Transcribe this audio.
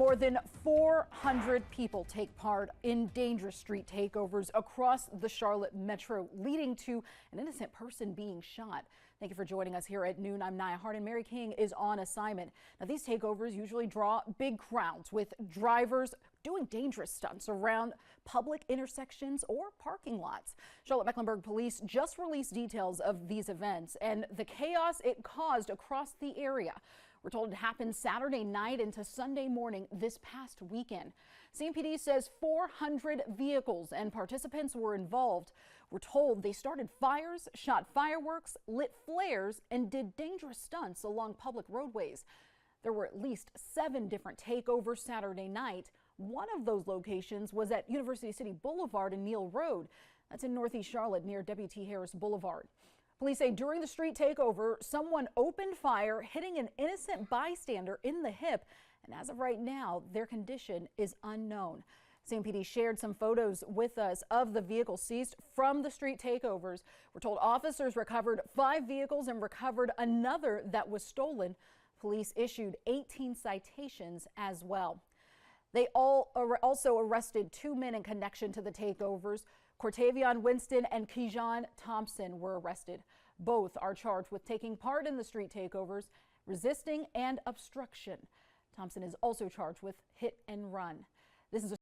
More than 400 people take part in dangerous street takeovers across the Charlotte metro, leading to an innocent person being shot. Thank you for joining us here at noon. I'm Nia Hart, and Mary King is on assignment. Now, these takeovers usually draw big crowds, with drivers doing dangerous stunts around public intersections or parking lots. Charlotte-Mecklenburg police just released details of these events and the chaos it caused across the area. We're told it happened Saturday night into Sunday morning this past weekend. CMPD says 400 vehicles and participants were involved. We're told they started fires, shot fireworks, lit flares, and did dangerous stunts along public roadways. There were at least 7 different takeovers Saturday night. One of those locations was at University City Boulevard and Neal Road. That's in Northeast Charlotte near W.T. Harris Boulevard. Police say during the street takeover, someone opened fire, hitting an innocent bystander in the hip. And as of right now, their condition is unknown. CMPD shared some photos with us of the vehicles seized from the street takeovers. We're told officers recovered 5 vehicles and recovered another that was stolen. Police issued 18 citations as well. They also arrested 2 men in connection to the takeovers. Cortavion Winston and Kejon Thompson were arrested. Both are charged with taking part in the street takeovers, resisting, and obstruction. Thompson is also charged with hit and run. This is